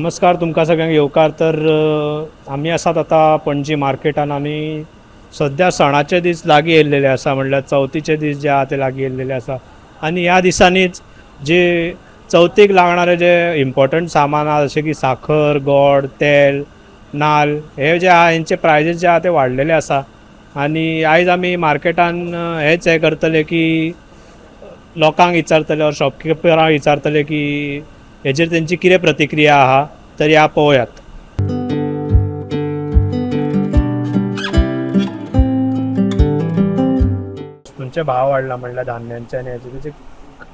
नमस्कार तुमकां सगळ्यांक येवकार. तर आमी आसात आतां पणजी मार्केटान आनी सद्या सणाचे दीस लागीं येयल्लेले आसा, म्हणल्यार चवथीचे दीस जे आहा ते लागीं येयल्लेले आसा. आनी ह्या दिसांनीच जे चवथीक लागणारे जे इम्पॉर्टंट सामान आहा जशें की साखर, गोड, तेल, नाल्ल हे जे आहा हेंचे प्रायजीस जे आहा ते वाडलेले आसा. आनी आयज आमी मार्केटान हेच हे करतले की लोकांक विचारतले और शॉपकिपरांक विचारतले की हेजेर तेंची कितें प्रतिक्रिया आहा, तर या पळोवयात. तुमचे भाव वाडला म्हणल्यार धान्यांचे आनी हेचे तुजे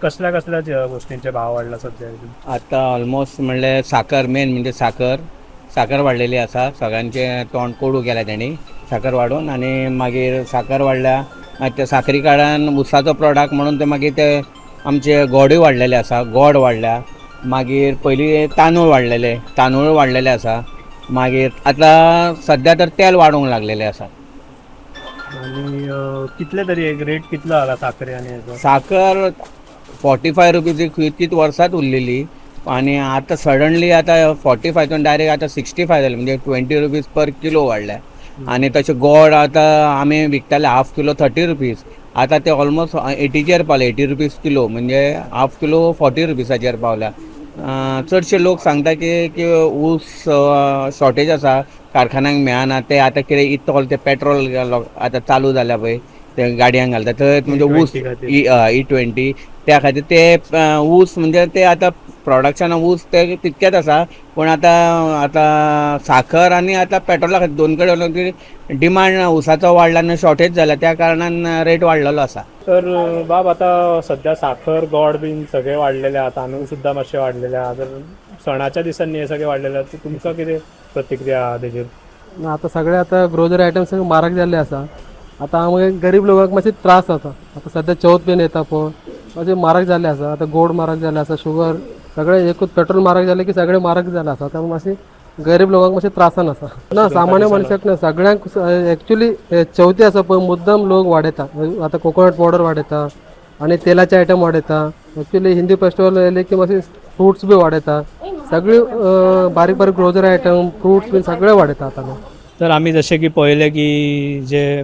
कसल्या कसल्या गोष्टींचे भाव वाडला सध्या? आता ऑलमोस्ट म्हणल्यार साखर मेन म्हणजे साखर वाडलेली आसा. सगळ्यांचे तोंड कोडू केला त्यांनी साखर वाडून. आनी मागीर साखर वाडल्या मागीर ते साखरी कारणान उसाचो प्रॉडक्ट म्हणून ते मागीर ते आमचे गोडूय वाडलेले आसा, गोड वाडल्या. मागीर पयलीं तांदूळ वाडलेले आसा. मागीर आतां सध्या तर तेल वाडूंक लागलेले आसा. आनी कितले तरी एक रेट कितलो जाला साखरे आनी हेजो? साखर 45 रुपीज कित वर्सात उरलेली आणि आता सडनली आता 45 डायरेक्ट आता 65 झाले, म्हणजे 20 रुपीज पर किलो वाढल्या. आणि तसे गोड आता आम्ही विकताले हाफ किलो 30 रुपीज, आता ते ऑलमोस्ट 80चेर पावले, 80 रुपीज किलो, म्हणजे हाफ किलो 40 रुपीजाचेर पावल्या. चडशे लोक सांगता की ऊस शॉर्टेज आसा, कारखान्यांक मेळना. ते आता कितें इथॉल ते पेट्रोल आता चालू जाल्या पळय, ते गाडयांक घालता थंय, म्हणजे ऊस E20 त्या खातीर ते ऊस म्हणजे ते आता प्रोडक्शन ऊस ते तितकेच आसा. पण आता साखर आणि आता पेट्रोला खातीर दोन कडेन डिमांड ऊसाचो वाडला आनी शॉर्टेज जाला, त्या कारणान रेट वाडलेलो आसा. तर बाब आता सध्या साखर गोड बीन सगळे वाडलेले आहा, तांदूळ सुद्दां मातशे वाडलेले आहा. तर सणाच्या दिसांनी हे सगळे वाडलेले आहा, तुमकां कितें प्रतिक्रिया आहा तेजेर? आता सगळे आता ग्रोसरी आयटम सगळे म्हारग जाल्ले आसा. आता आमगे गरीब लोकांक मातशे त्रास जाता. आता सध्या चवथ बीन येता पळय, मातशे म्हारग जाल्ले आसा. आता गोड म्हारग जाल्ले आसा, शुगर सगळे एकूच पेट्रोल म्हारग जाले की सगळे म्हारग जाले आसा. त्यामुळे मातशे गरीब लोकांक मातशे त्रासान आसा ना, सामान्य मनशाक ना, सगळ्यांक एक्चुअली चवथी आसा पळय मुद्दम लोक वाडयता. आता कोकोनट पावडर वाडयता आणि तेलाचे आयटम वाडयता. एक्चुअली हिंदी फेस्टिवल येयले की मातशे फ्रुट्स बी वाडयता. सगळी बारीक बारीक ग्रोसरी आयटम फ्रुट्स बी सगळे वाडयता आता. तर आम्ही जसे की पळयले की जे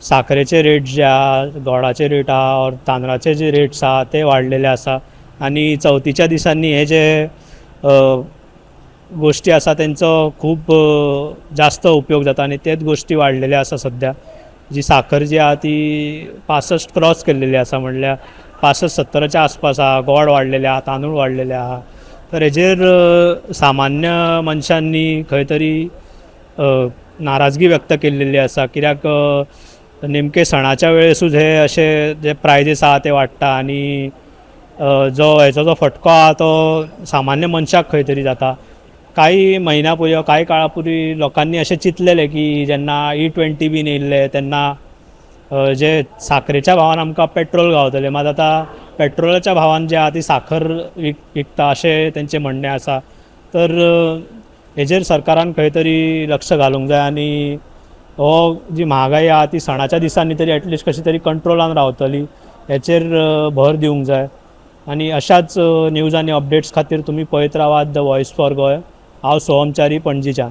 साखरेचे रेट जे आहा, गोडाचे रेट आहा और तांदळाचे जे रेट्स आहा ते वाडलेले आसा. आनी चवथीच्या दिसांनी हे जे गोष्टी आसा तेंचो खूब जास्त उपयोग जाता आनी तेच गोष्टी वाडलेले आसा. सध्या जी साखर जी आहा ती 65 क्रॉस केल्लेली आसा, म्हणल्यार 65-70च्या आसपास आहा. गोड वाडलेले आहा, तांदूळ वाडलेले आहा. तर हेजेर सामान्य मनशांनी खंय तरी नाराजगी व्यक्त केल्लेली आसा. कित्याक नेमके सणाच्या वेळेसूच हे अशे जे प्रायजीस आहा ते वाडटा आनी हेचो जो फटको आहा तो सामान्य मनशाक खंय तरी जाता. काही महिन्यापूर्वी काही काळापूर्वी लोकांनी असे चिंतलेले की जेन्ना E20 बीन येयल्ले तेन्ना जे साखरेच्या भावान आमकां पेट्रोल गावतले, मात आतां पेट्रोलाच्या भावान जे आहा ती साखर विकता अशें तेंचें म्हणणें आसा. तर हेजेर सरकारान खंय तरी लक्ष घालूंक जाय आनी हो जी महागाई आहा ती सणाच्या दिसांनी तरी एटलिस्ट कशी तरी कंट्रोलान रावतली हेचेर भर दिवंक जाय. आनी अशाच न्यूज आनी अपडेट्स खातीर तुमी पळयत रावात द वॉयस फॉर गोय. हांव सोहम च्यारी, पणजीच्यान.